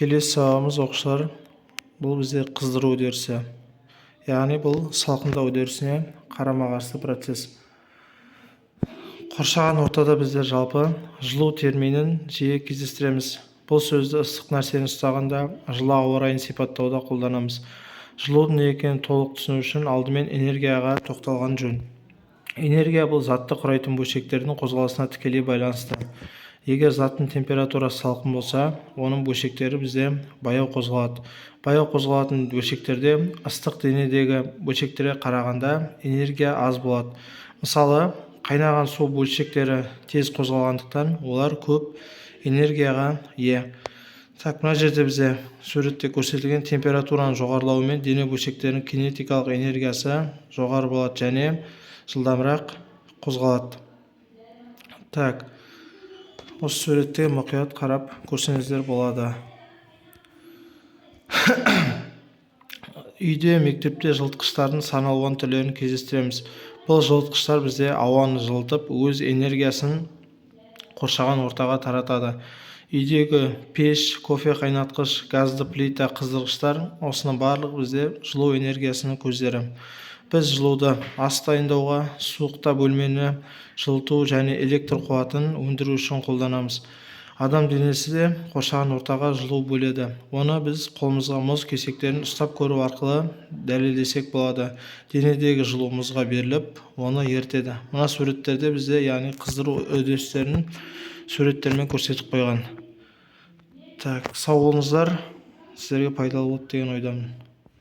Келесі сабағымыз оқушылар, бұл бізде қыздыру үдерісі. Яғни бұл салқындау үдерісіне қарама-қарсы процесс. Қоршаған ортада біздер жалпы жылу терминін жиі кездестіреміз. Бұл сөзді ыстық нәрсені ұстағанда жылы ауа райын сипаттауда қолданамыз. Жылудың не екенін толық түсіну үшін алдымен энергияға тоқталған жөн. Энергия бұл затты құрайтын бөлшектердің қозғалысына тікелей байланысты. Егер заттың температурасы салқын болса, оның бөлшектері бізде баяу қозғалады. Баяу қозғалатын бөлшектерде ыстық денедегі бөлшектерге қарағанда энергия аз болады. Мысалы, қайнаған су бөлшектері тез қозғалғандықтан олар көп энергияға ие. Мына жерде бізде суретте көрсетілген температураның жоғарылауымен дене бөлшектерінің кинетикалық энергиясы жоғары болады және жылдамырақ қозғалады. Осы суретте мұқият қарап көрсеңіздер болады. Үйде, мектепте жылытқыштардың сан алуан түрлерін кездестіреміз. Бұл жылытқыштар бізде ауаны жылытып, өз энергиясын қоршаған ортаға таратады. Үйдегі пеш, кофе қайнатқыш, газды плита, қыздырғыштар осының барлығы бізде жылу энергиясының көздері. Біз жылуды ас дайындауға, суықта бөлмені жылыту және электр қуатын өндіру үшін қолданамыз. Адам денесі де қоршаған ортаға жылу бөледі. Оны біз қолымызға мұз кесектерін ұстап көру арқылы дәлелдесек болады. Денедегі жылу мұзға беріліп, оны ерітеді. Мына суреттерде бізде яғни қыздыру үдерістерін суреттермен көрсетіп қойған. Сау болыңыздар, сіздерге пайдалы болады деген ойдамын.